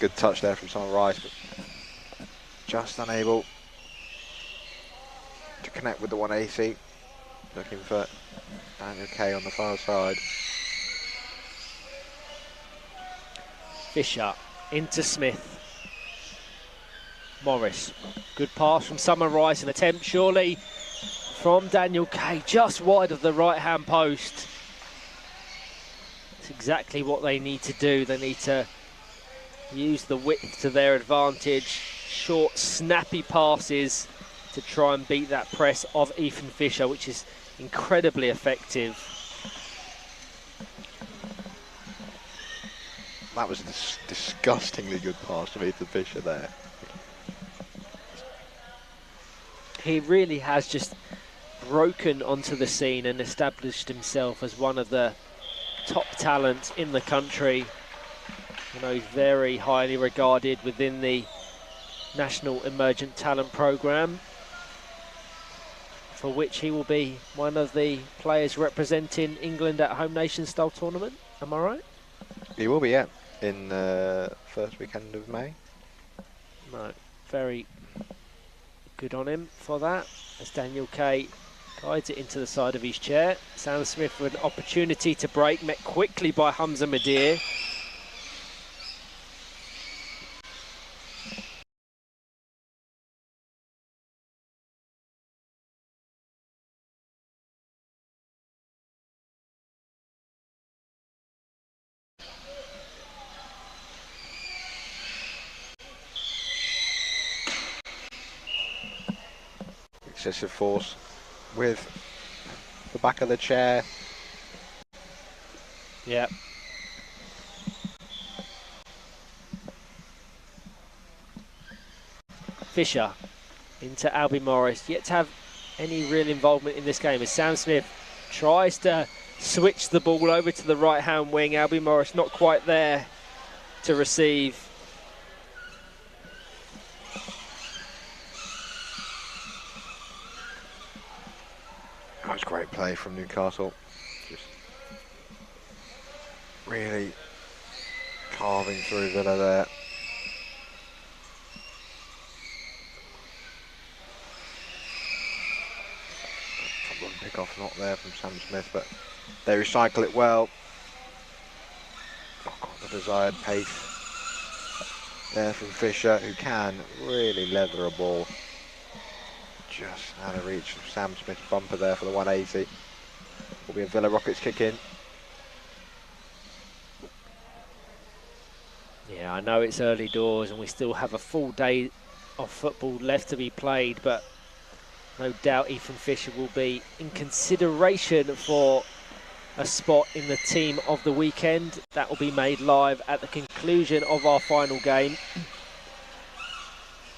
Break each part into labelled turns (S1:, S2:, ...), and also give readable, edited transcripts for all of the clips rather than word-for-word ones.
S1: Good touch there from Summer Rice, but just unable to connect with the 180. Looking for Daniel Kay on the far side.
S2: Fisher into Smith. Morris. Good pass from Summer Rice. An attempt surely from Daniel Kay, just wide of the right-hand post. It's exactly what they need to do. They need to use the width to their advantage. Short, snappy passes to try and beat that press of Ethan Fisher, which is incredibly effective.
S1: That was a disgustingly good pass from Ethan Fisher there.
S2: He really has just broken onto the scene and established himself as one of the top talents in the country. You know, he's very highly regarded within the National Emergent Talent Programme, for which he will be one of the players representing England at Home Nation Style Tournament. Am I right?
S1: He will be, yeah, in the first weekend of May.
S2: No, very good on him for that, as Daniel Kay guides it into the side of his chair. Sam Smith with an opportunity to break, met quickly by Hamza Madir.
S1: Excessive force with the back of the chair.
S2: Yeah. Fisher into Albie Morris, yet to have any real involvement in this game as Sam Smith tries to switch the ball over to the right hand wing. Albie Morris not quite there to receive.
S1: That was great play from Newcastle. Just really carving through Villa there. Problem pick-off not there from Sam Smith, but they recycle it well. Not got the desired pace there from Fisher, who can really leather a ball. Just out of reach of Sam Smith's bumper there for the 180. Will be a Villa Rockets kick in.
S2: Yeah, I know it's early doors and we still have a full day of football left to be played, but no doubt Ethan Fisher will be in consideration for a spot in the team of the weekend. That will be made live at the conclusion of our final game.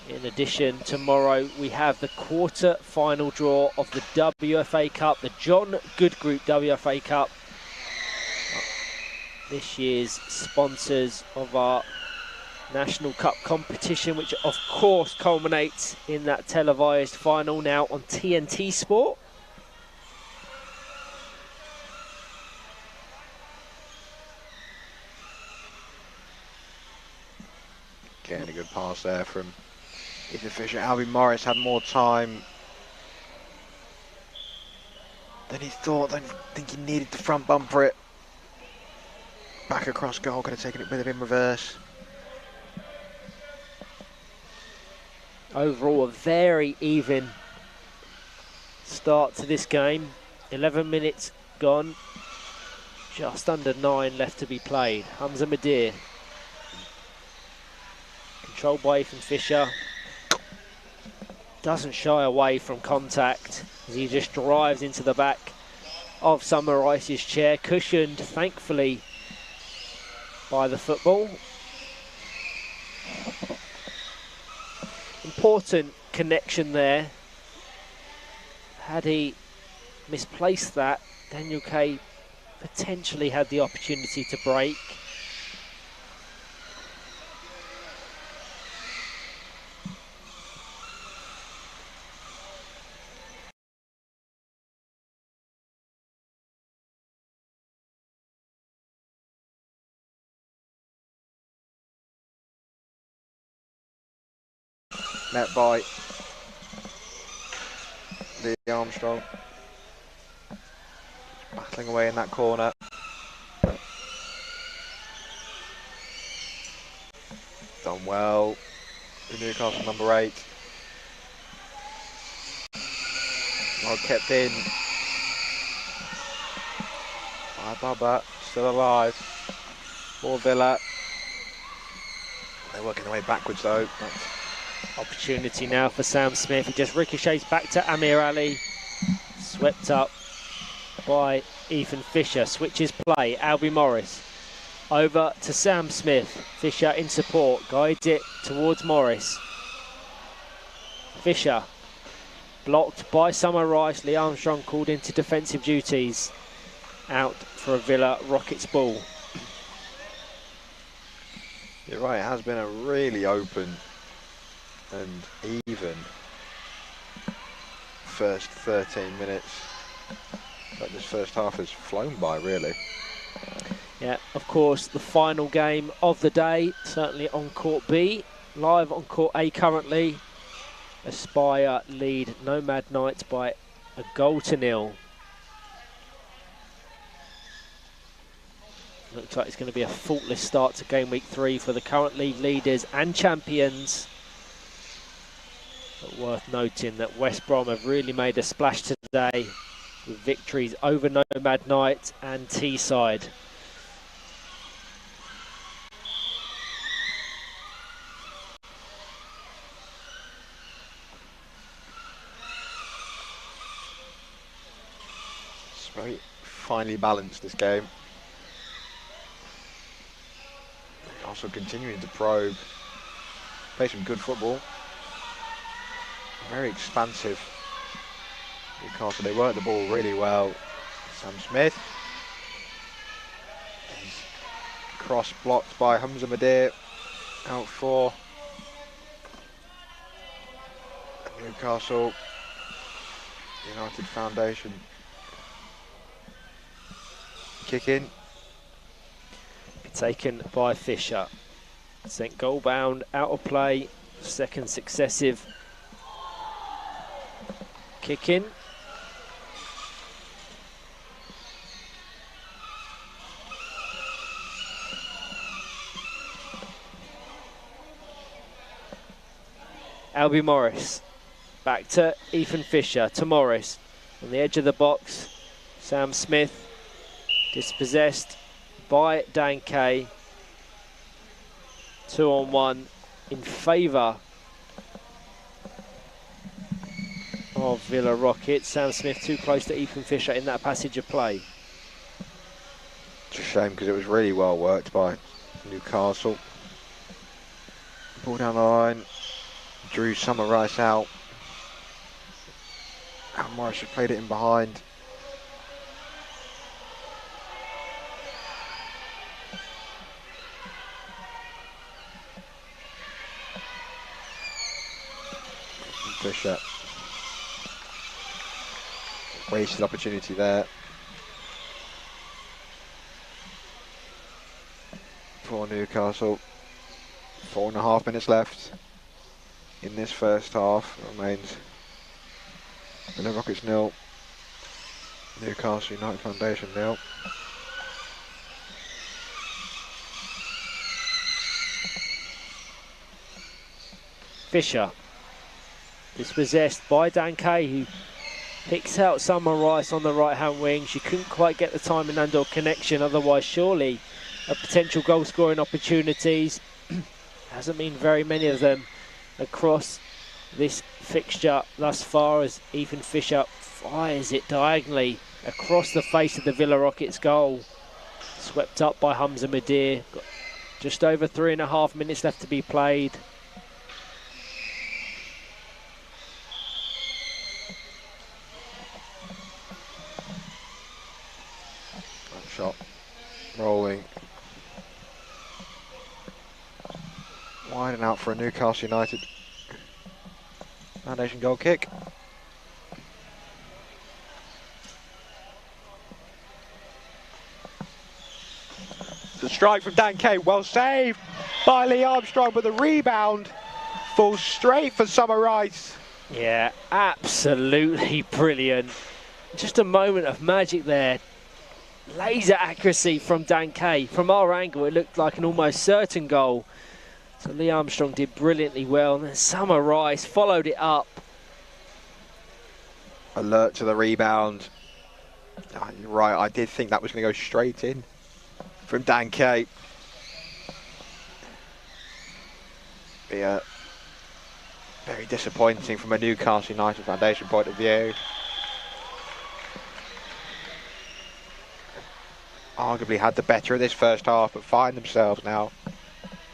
S2: In addition, tomorrow we have the quarter-final draw of the WFA Cup, the John Good Group WFA Cup. This year's sponsors of our National Cup competition, which of course culminates in that televised final now on TNT Sport.
S1: Getting a good pass there from Ethan Fisher. Albie Morris had more time than he thought. I think he needed to front bumper it. Back across goal, could have taken it with him in reverse.
S2: Overall, a very even start to this game. 11 minutes gone, just under 9 left to be played. Hamza Madir, controlled by Ethan Fisher. Doesn't shy away from contact as he just drives into the back of Summer Rice's chair, cushioned, thankfully, by the football. Important connection there. Had he misplaced that, Daniel Kay potentially had the opportunity to break.
S1: Met by Lee Armstrong. Just battling away in that corner. Done well. The Newcastle number 8. Well kept in. By Bubba, still alive. For Villa. They're working their way backwards though.
S2: Opportunity now for Sam Smith. He just ricochets back to Amir Ali. Swept up by Ethan Fisher. Switches play. Albie Morris. Over to Sam Smith. Fisher in support. Guides it towards Morris. Fisher. Blocked by Summer Rice. Lee Armstrong called into defensive duties. Out for a Villa Rockets ball.
S1: You're right, it has been a really open and even first 13 minutes. But this first half has flown by, really.
S2: Yeah, of course, the final game of the day, certainly on Court B. Live on Court A currently. Aspire lead Nomad Knights by a 1-0. Looks like it's going to be a faultless start to game week 3 for the current league leaders and champions. But worth noting that West Brom have really made a splash today with victories over Nomad Knights and Teesside.
S1: It's very finely balanced, this game. Also continuing to probe, play some good football. Very expansive. Newcastle, they work the ball really well. Sam Smith. He's cross blocked by Hamza Madir. Out for Newcastle United Foundation. Kick in.
S2: Taken by Fisher. Sent goal bound, out of play. Second successive kick in. Albie Morris. Back to Ethan Fisher, to Morris. On the edge of the box, Sam Smith. Dispossessed by Dan Kay. 2-on-1 in favour of Villa Rockets. Sam Smith too close to Ethan Fisher in that passage of play.
S1: It's a shame because it was really well worked by Newcastle. Ball down the line. Drew Summer Rice out. Al Morris had played it in behind. Fisher. Wasted opportunity there. For Newcastle. 4.5 minutes left in this first half. It remains Villa Rockets 0. Newcastle United Foundation 0.
S2: Fisher. Dispossessed by Dan Kay, who picks out Summer Rice on the right-hand wing. She couldn't quite get the timing and/or connection, otherwise surely a potential goal-scoring opportunities. Hasn't been very many of them across this fixture thus far, as Ethan Fisher fires it diagonally across the face of the Villa Rockets goal. Swept up by Hamza Madir. Got just over 3.5 minutes left to be played.
S1: Shot rolling wide and out for a Newcastle United Foundation goal kick. The strike from Dan Kay, well saved by Lee Armstrong, but the rebound Full straight for Summer Rice.
S2: Yeah, absolutely brilliant. Just a moment of magic there. Laser accuracy from Dan Kay. From our angle, it looked like an almost certain goal. So Lee Armstrong did brilliantly well. And then Summer Rice followed it up.
S1: Alert to the rebound. Oh, you're right, I did think that was going to go straight in from Dan Kay. Be very disappointing from a Newcastle United Foundation point of view. Arguably had the better of this first half, but find themselves now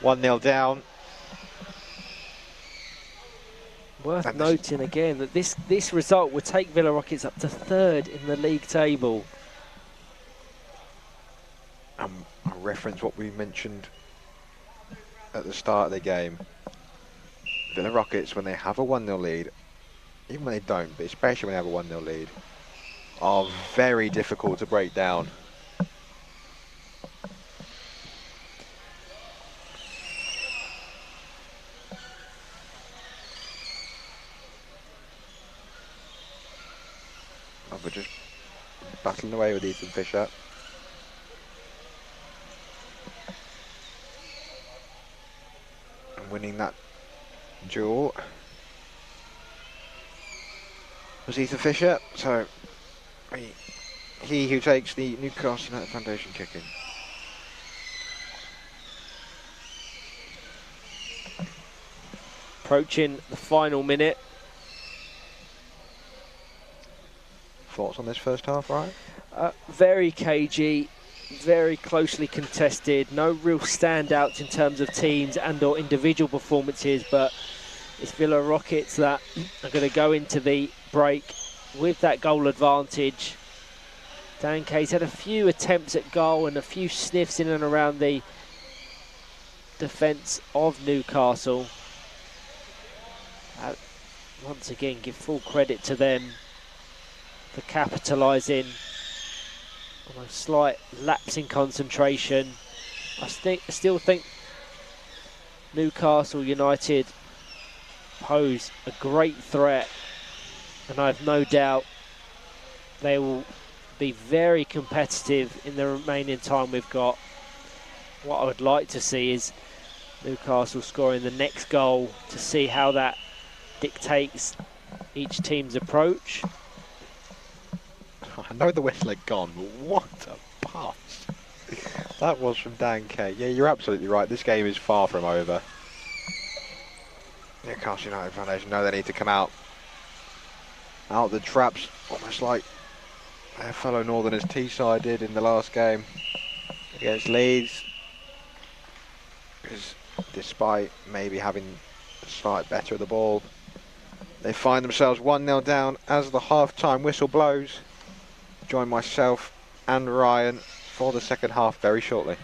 S1: 1-0 down.
S2: Worth noting again that this result would take Villa Rockets up to 3rd in the league table.
S1: I reference what we mentioned at the start of the game. Villa Rockets, when they have a 1-0 lead, even when they don't, but especially when they have a 1-0 lead, are very difficult to break down. We're just battling away with Ethan Fisher. And winning that duel was Ethan Fisher. So he who takes the Newcastle United Foundation kicking.
S2: Approaching the final minute.
S1: Thoughts on this first half, Ryan?
S2: Very cagey, very closely contested. No real standouts in terms of teams and or individual performances, but it's Villa Rockets that are going to go into the break with that goal advantage. Dan Kay's had a few attempts at goal and a few sniffs in and around the defence of Newcastle. Once again, give full credit to them for capitalising on a slight lapse in concentration. I still think Newcastle United pose a great threat, and I have no doubt they will be very competitive in the remaining time we've got. What I would like to see is Newcastle scoring the next goal to see how that dictates each team's approach.
S1: I know the whistle had gone, but what a pass. That was from Dan Kay. Yeah, you're absolutely right. This game is far from over. Newcastle United Foundation know they need to come out the traps, almost like their fellow Northerners Teesside did in the last game against Leeds. Because despite maybe having a slight better of the ball, they find themselves 1-0 down as the half-time whistle blows. Join myself and Ryan for the second half very shortly.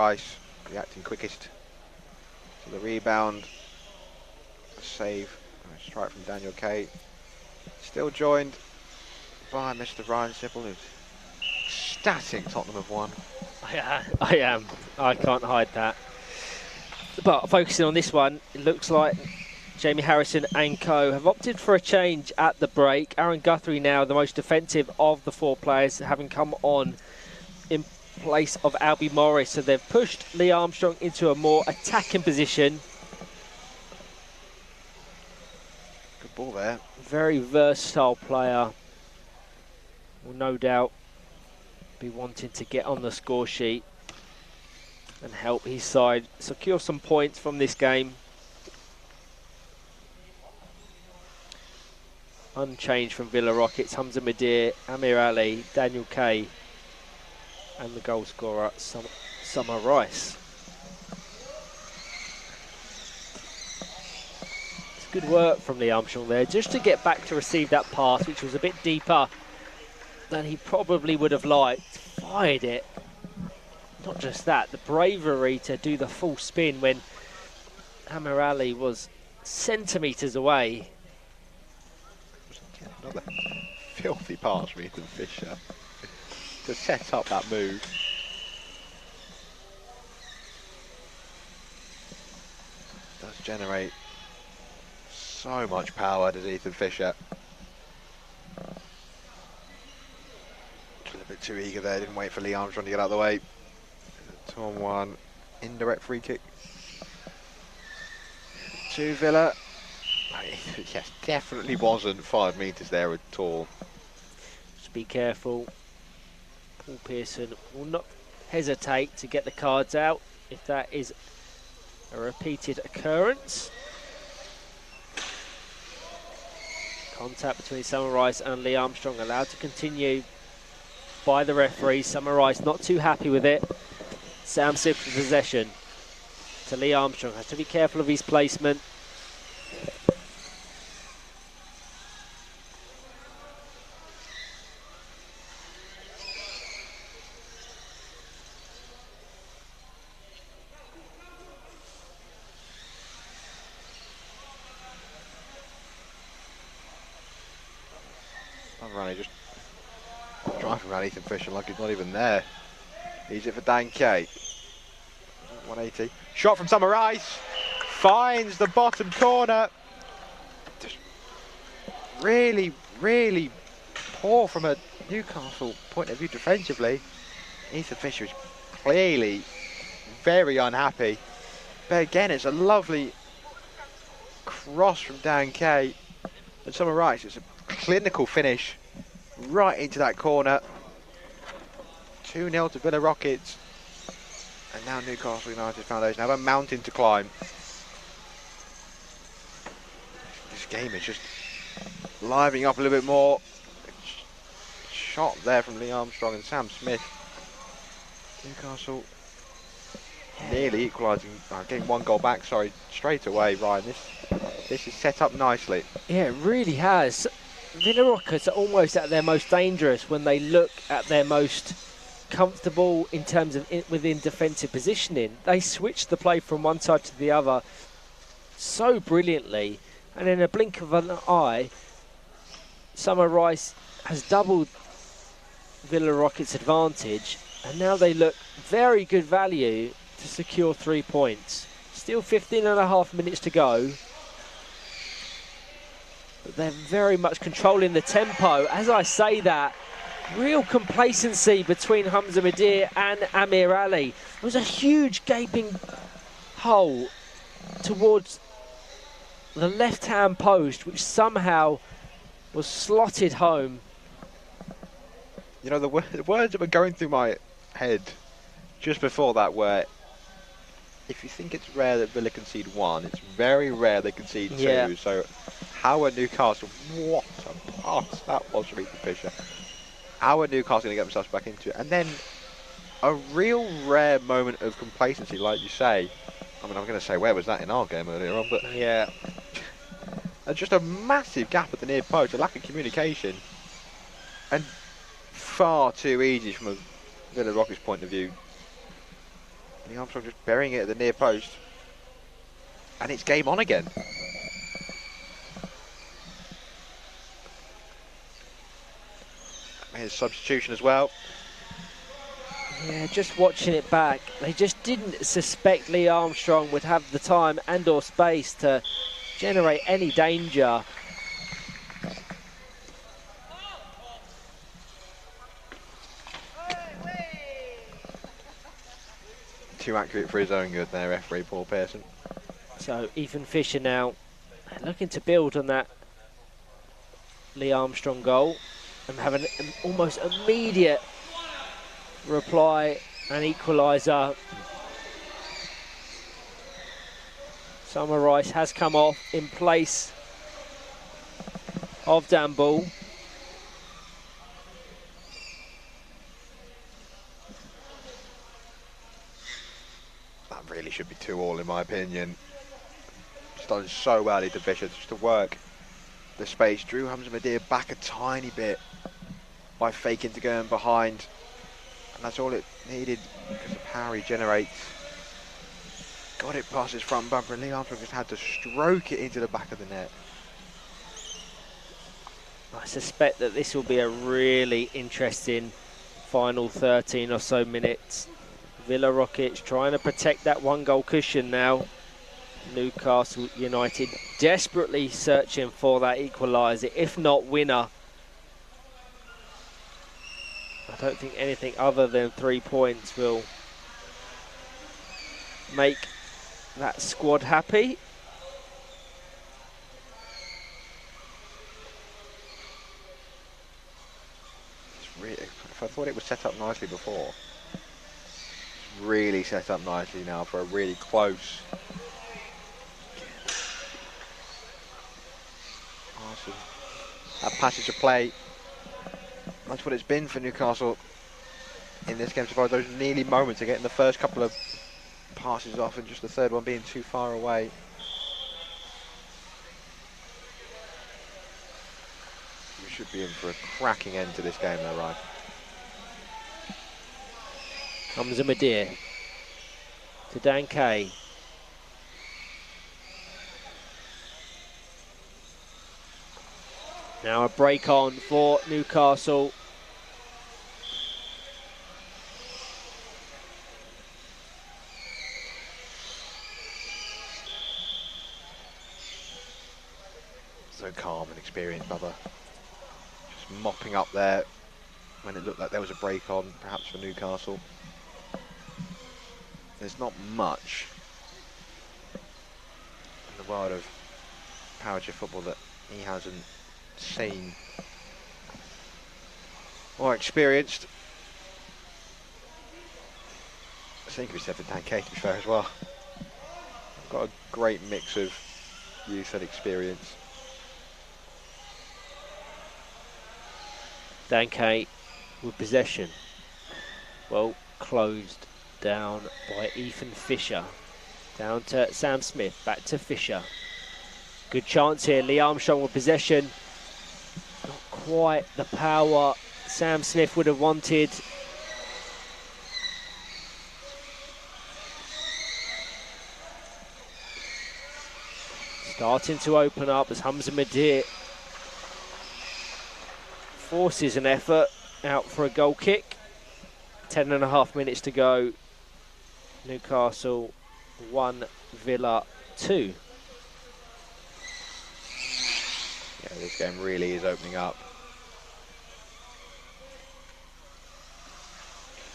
S1: Rice reacting quickest to the rebound. A save, a strike from Daniel Kay. Still joined by Mr. Ryan Sipple, who's ecstatic Tottenham have won.
S2: I am. I can't hide that. But focusing on this one, it looks like Jamie Harrison and co have opted for a change at the break. Aaron Guthrie now the most defensive of the 4 players, having come on in place of Albie Morris. So they've pushed Lee Armstrong into a more attacking position.
S1: Good ball there.
S2: Very versatile player. Will no doubt be wanting to get on the score sheet and help his side secure some points from this game. Unchanged from Villa Rockets, Hamza Midir, Amir Ali, Daniel Kay, and the goal scorer, Summer Rice. It's good work from Lee Armstrong there, just to get back to receive that pass, which was a bit deeper than he probably would have liked. Fired it. Not just that, the bravery to do the full spin when Amir Ali was centimetres away.
S1: Another filthy pass from Ethan Fisher to set up that move. Does generate so much power, does Ethan Fisher. A little bit too eager there, didn't wait for Lee Armstrong to get out of the way. 2-on-1, indirect free kick to Villa. Yes, definitely wasn't 5 metres there at all.
S2: Just be careful. Paul Pearson will not hesitate to get the cards out if that is a repeated occurrence. Contact between Summer Rice and Lee Armstrong allowed to continue by the referee. Summer Rice not too happy with it. Sam Smith for possession to Lee Armstrong. Has to be careful of his placement.
S1: Just driving around Ethan Fisher like he's not even there. He's it for Dan Kay. 180. Shot from Summer Rice. Finds the bottom corner. Just really, really poor from a Newcastle point of view defensively. Ethan Fisher is clearly very unhappy. But again, it's a lovely cross from Dan Kay. And Summer Rice, it's a clinical finish right into that corner. 2-0 to Villa Rockets. And now Newcastle United Foundation have a mountain to climb. This game is just livening up a little bit more. Shot there from Lee Armstrong and Sam Smith. Newcastle nearly equalising, getting 1 goal back, sorry, straight away, Ryan. This is set up nicely.
S2: Yeah, it really has. Villa Rockets are almost at their most dangerous when they look at their most comfortable in terms of within defensive positioning. They switch the play from one side to the other so brilliantly, and in a blink of an eye, Summer Rice has doubled Villa Rockets' advantage, and now they look very good value to secure 3 points. Still 15.5 minutes to go. But they're very much controlling the tempo. As I say that, real complacency between Hamza Midir and Amir Ali. There was a huge gaping hole towards the left-hand post, which somehow was slotted home.
S1: You know, the words that were going through my head just before that were, if you think it's rare that Villa concede 1, it's very rare they concede 2.
S2: Yeah.
S1: So how are Newcastle, what a pass that was from Ethan Fisher. How are Newcastle going to get themselves back into it? And then a real rare moment of complacency, like you say. I mean, I'm going to say, where was that in our game earlier on? But
S2: Yeah.
S1: and just a massive gap at the near post, a lack of communication. And far too easy from a Villa Rockets point of view. Lee Armstrong just burying it at the near post. And it's game on again. Here's substitution as well.
S2: Yeah, just watching it back, they just didn't suspect Lee Armstrong would have the time and or space to generate any danger.
S1: Too accurate for his own good there, referee Paul Pearson.
S2: So Ethan Fisher now looking to build on that Lee Armstrong goal and have an almost immediate reply and equaliser. Summer Rice has come off in place of Dan Ball.
S1: That really should be 2-2 in my opinion. Just done so well to Fisher just to work the space. Drew Hamza-Madea back a tiny bit by faking to go in behind. And that's all it needed because of power he generates. Got it past his front bumper and Lee Armstrong just had to stroke it into the back of the net.
S2: I suspect that this will be a really interesting final 13 or so minutes. Villa Rockets trying to protect that 1-goal cushion now. Newcastle United desperately searching for that equaliser, if not winner. I don't think anything other than 3 points will make that squad happy.
S1: If I thought it was set up nicely before, it's really set up nicely now for a really close. Awesome. That passage of play, that's what it's been for Newcastle in this game so far. Those nearly moments of getting the first couple of passes off and just the third one being too far away. We should be in for a cracking end to this game though, Ryan.
S2: Hamza-Madea to Dan Kay. Now a break on for Newcastle.
S1: So calm and experienced, Bubba. Just mopping up there when it looked like there was a break on, perhaps for Newcastle. There's not much in the world of power-chip football that he hasn't seen or experienced. I think we said for Dan Kay, to be fair, as well. Got a great mix of youth and experience.
S2: Dan Kay with possession. Well, closed down by Ethan Fisher. Down to Sam Smith, back to Fisher. Good chance here, Lee Armstrong with possession. Not quite the power Sam Smith would have wanted. Starting to open up as Hamza-Madea forces an effort out for a goal kick. 10.5 minutes to go. Newcastle 1, Villa 2.
S1: Yeah, this game really is opening up.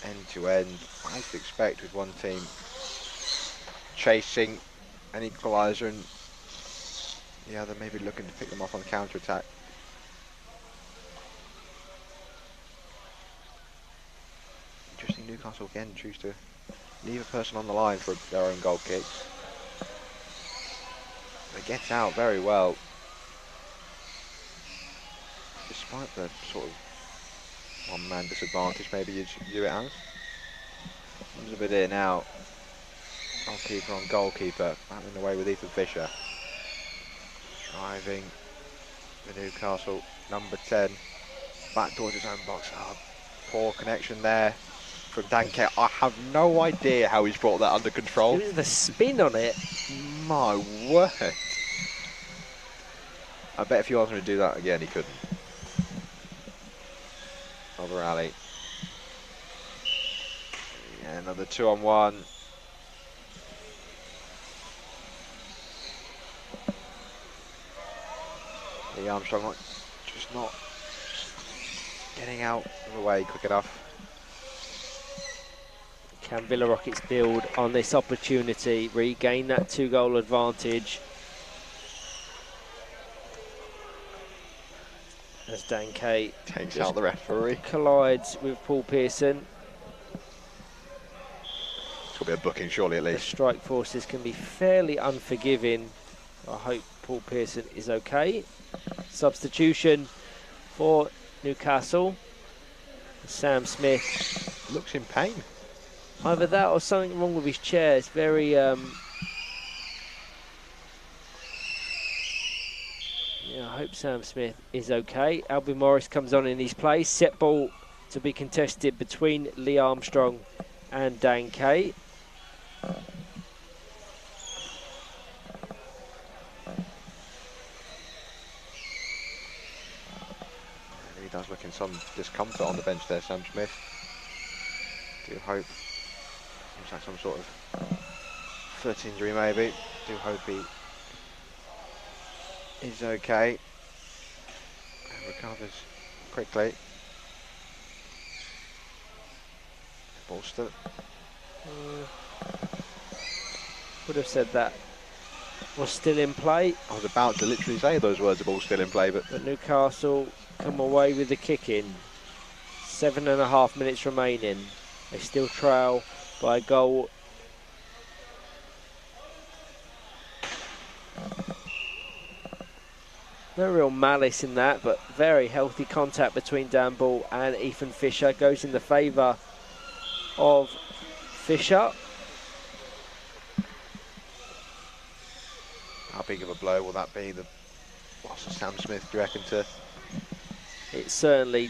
S1: End to end, as to expect, with one team chasing an equaliser and the other maybe looking to pick them off on counter-attack. Interesting, Newcastle again choose to leave a person on the line for their own goal kick. They get out very well, despite the sort of one-man disadvantage maybe you'd view it as. Comes a bit here now. Goalkeeper on goalkeeper, battling away with Ethan Fisher. Driving the Newcastle number 10 back towards his own box. Oh, poor connection there. from Dan Kay. I have no idea how he's brought that under control.
S2: It was the spin on it.
S1: My word. I bet if you asked him to do that again, he couldn't. Another rally. Yeah, another 2-on-1. Lee Armstrong just not getting out of the way quick enough.
S2: Can Villa Rockets build on this opportunity, regain that 2-goal advantage? As Dan Kay
S1: Takes out the referee.
S2: Collides with Paul Pearson.
S1: It's got to be a booking, surely, at
S2: The
S1: least.
S2: strike forces can be fairly unforgiving. I hope Paul Pearson is okay. Substitution for Newcastle. Sam Smith.
S1: Looks in pain.
S2: Either that or something wrong with his chair. It's very... yeah, I hope Sam Smith is okay. Albie Morris comes on in his place. Set ball to be contested between Lee Armstrong and Dan Kay.
S1: He does look in some discomfort on the bench there, Sam Smith. Do hope, seems like some sort of foot injury maybe. Do hope he is okay and recovers quickly. Ball still.
S2: Would have said that was still in play.
S1: I was about to literally say those words, the ball's still in play, but
S2: Newcastle come away with the kick in. 7.5 minutes remaining. They still trail by a goal. No real malice in that, but very healthy contact between Dan Ball and Ethan Fisher. Goes in the favour of Fisher.
S1: how big of a blow will that be? The loss of Sam Smith, do you reckon, to
S2: It's certainly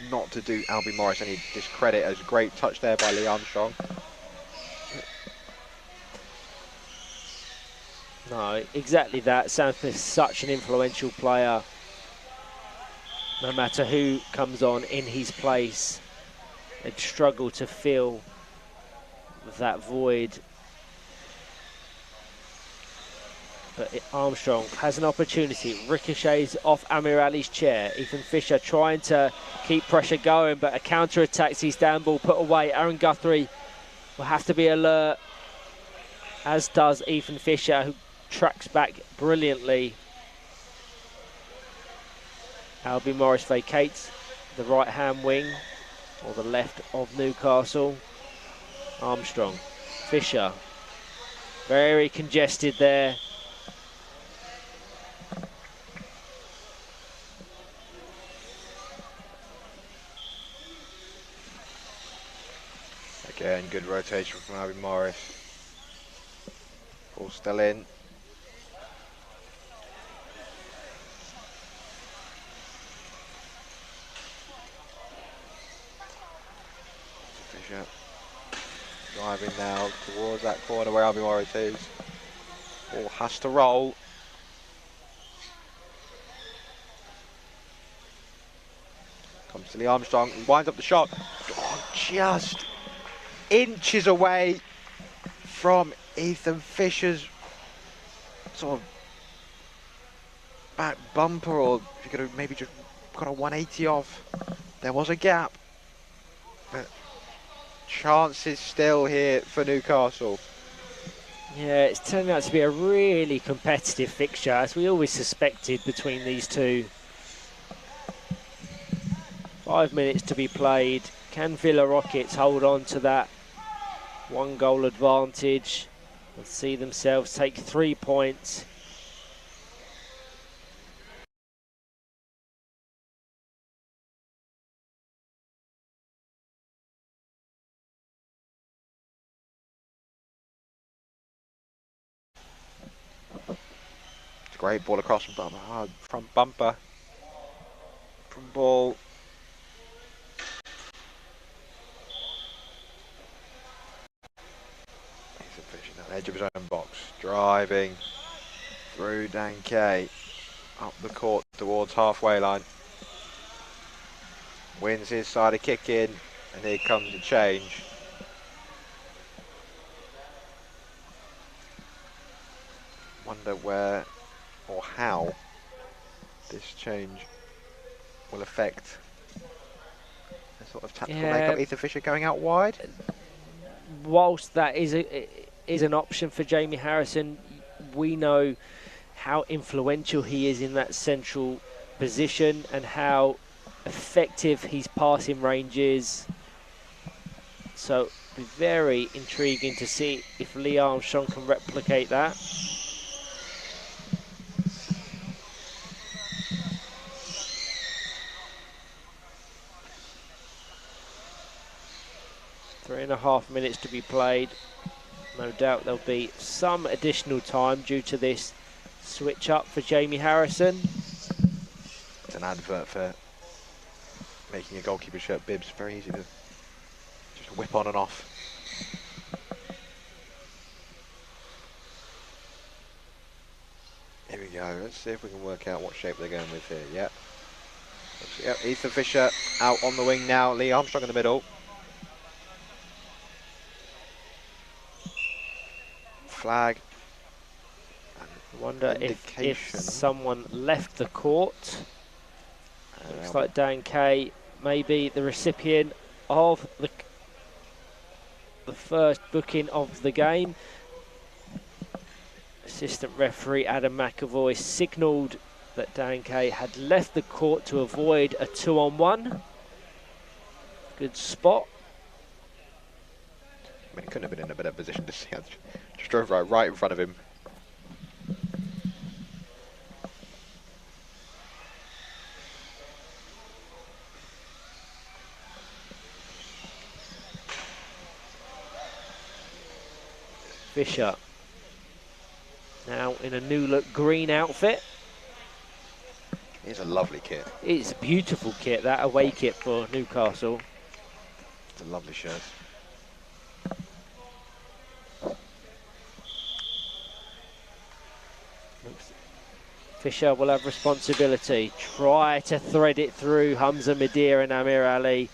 S1: not to do Albie Morris any discredit, as a great touch there by Lee Armstrong.
S2: no, exactly that. Sam Smith's such an influential player. No matter who comes on in his place, they'd struggle to fill that void. But Armstrong has an opportunity, ricochets off Amir Ali's chair. Ethan Fisher trying to keep pressure going, but a counter-attack sees Dan Ball put away. Aaron Guthrie will have to be alert, as does Ethan Fisher, who tracks back brilliantly. Albie Morris vacates the right-hand wing, or the left of Newcastle. Armstrong, Fisher, very congested there.
S1: Again, good rotation from Albie Morris. Ball still in. Fisher driving now towards that corner where Albie Morris is. Ball has to roll. Comes to Lee Armstrong, he winds up the shot. Oh, just inches away from Ethan Fisher's sort of back bumper, or if you could have maybe just got a 180 off. There was a gap, but chances still here for Newcastle.
S2: Yeah, it's turning out to be a really competitive fixture, as we always suspected between these two. 5 minutes to be played. Can Villa Rockets hold on to that 1-goal advantage and see themselves take 3 points?
S1: It's a great ball across from front bumper from Ball. edge of his own box, driving through Dan Kay, up the court towards halfway line. Wins his side a kick in, and here comes the change. Wonder where or how this change will affect the sort of tactical makeup. Ethan Fisher going out wide.
S2: Whilst that is an option for Jamie Harrison, we know how influential he is in that central position and how effective his passing range is. So it'll be very intriguing to see if Lee Armstrong can replicate that. Three and a half minutes to be played. No doubt there'll be some additional time due to this switch up for Jamie Harrison.
S1: It's an advert for making a goalkeeper shirt bibs. Very easy to just whip on and off. Here we go. Let's see if we can work out what shape they're going with here. Yep. Yep. Ethan Fisher out on the wing now. Lee Armstrong in the middle. Flag.
S2: I wonder if someone left the court. Looks like Dan Kay may be the recipient of the first booking of the game. Assistant referee Adam McAvoy signalled that Dan Kay had left the court to avoid a 2-on-1. Good spot.
S1: I mean, he couldn't have been in a better position to see. Just drove right in front of him.
S2: Fisher now in a new look green outfit.
S1: It's a lovely kit.
S2: It's a beautiful kit, that away kit for Newcastle.
S1: It's a lovely shirt.
S2: Fisher will have responsibility. Try to thread it through Hamza Midir and Amir Ali.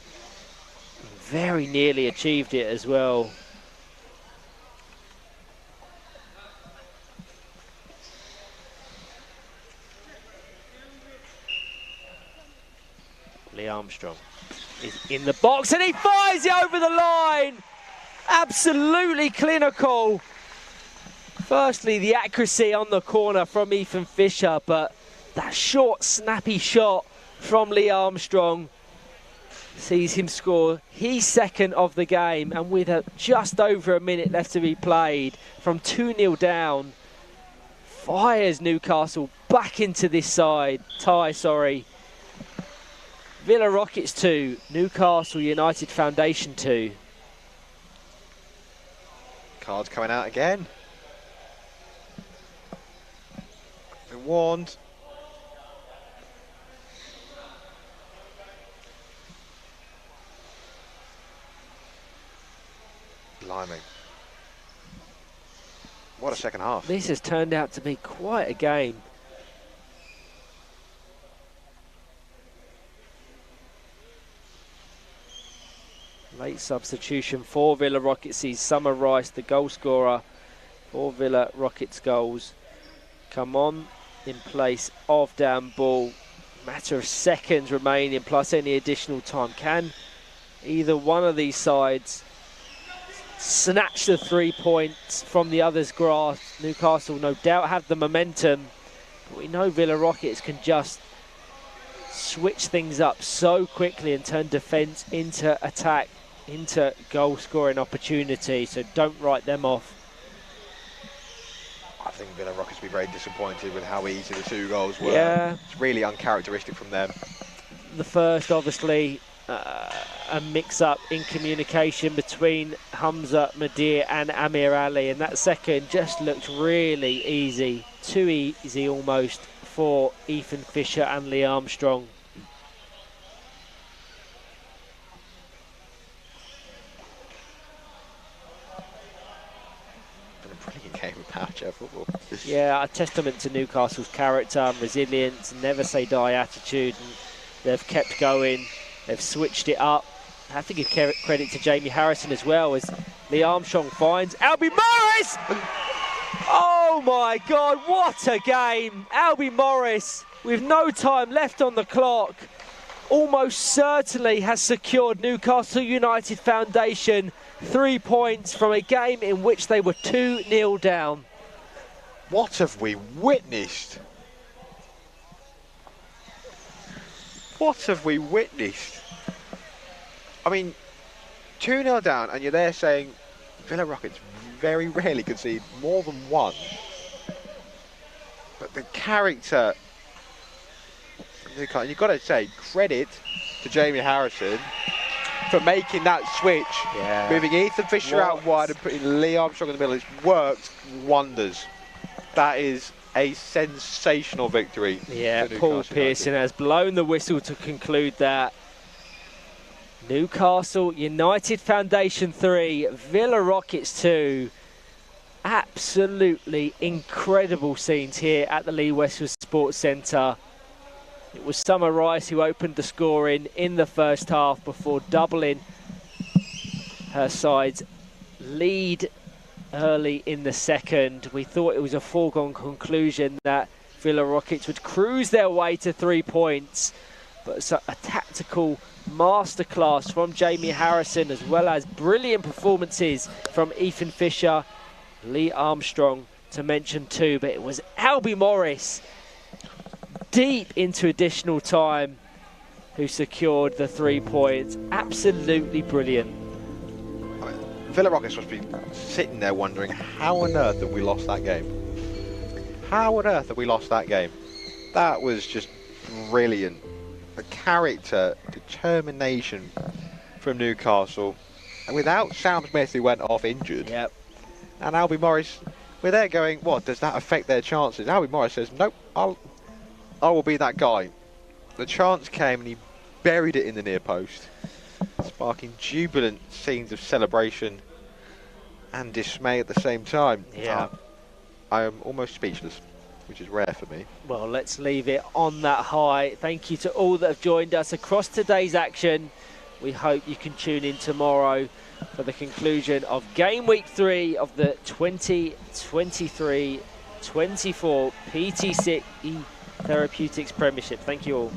S2: Very nearly achieved it as well. Lee Armstrong is in the box and he fires it over the line. Absolutely clinical. Firstly, the accuracy on the corner from Ethan Fisher, but that short, snappy shot from Lee Armstrong sees him score his second of the game, and with just over a minute left to be played, from 2-0 down, fires Newcastle back into this tie. Villa Rockets 2, Newcastle United Foundation 2.
S1: Cards coming out again. Been warned. Blimey. What a second half.
S2: This has turned out to be quite a game. Late substitution for Villa Rockets sees Summer Rice, the goal scorer for Villa Rockets goals, come on in place of Dan Ball. Matter of seconds remaining plus any additional time. Can either one of these sides snatch the 3 points from the other's grasp? Newcastle no doubt have the momentum, but we know Villa Rockets can just switch things up so quickly and turn defence into attack, into goal scoring opportunity, so don't write them off.
S1: I think Villa Rockets will be very disappointed with how easy the 2 goals were.
S2: Yeah.
S1: It's really uncharacteristic from them.
S2: The first, obviously, a mix-up in communication between Hamza Midir and Amir Ali, and that second just looked really easy, too easy almost for Ethan Fisher and Lee Armstrong.
S1: Been a pretty share football.
S2: Yeah, a testament to Newcastle's character and resilience, never say die attitude. And they've kept going. They've switched it up. I have to give credit to Jamie Harrison as well, as Lee Armstrong finds Albie Morris! Oh my God, what a game! Albie Morris, with no time left on the clock, almost certainly has secured Newcastle United Foundation 3 points from a game in which they were 2-0 down.
S1: What have we witnessed? What have we witnessed? I mean, 2-0 down, and you're there saying Villa Rockets very rarely concede more than one. But the character, you've got to say credit to Jamie Harrison for making that switch, moving Ethan Fisher out wide and putting Lee Armstrong in the middle. It's worked wonders. That is a sensational victory.
S2: Yeah, Paul Pearson has blown the whistle to conclude that. Newcastle United Foundation 3, Villa Rockets 2. Absolutely incredible scenes here at the Lee Westwood Sports Centre. It was Summer Rice who opened the scoring in the first half before doubling her side's lead early in the second. We thought it was a foregone conclusion that Villa Rockets would cruise their way to 3 points, but a tactical masterclass from Jamie Harrison, as well as brilliant performances from Ethan Fisher, Lee Armstrong to mention too, but it was Albie Morris deep into additional time who secured the 3 points. Absolutely brilliant.
S1: I mean, Villa Rockets must be sitting there wondering, how on earth have we lost that game? How on earth have we lost that game? That was just brilliant. The character, determination from Newcastle. And without Sam Smith, who went off injured,
S2: Yep.
S1: and Albie Morris, we're there going, what, does that affect their chances? Albie Morris says, nope, I will be that guy. The chance came and he buried it in the near post, sparking jubilant scenes of celebration and dismay at the same time.
S2: Yeah.
S1: I am almost speechless, which is rare for me.
S2: Well, let's leave it on that high. Thank you to all that have joined us across today's action. We hope you can tune in tomorrow for the conclusion of game week 3 of the 2023-24 PTC Therapeutics Premiership. Thank you all.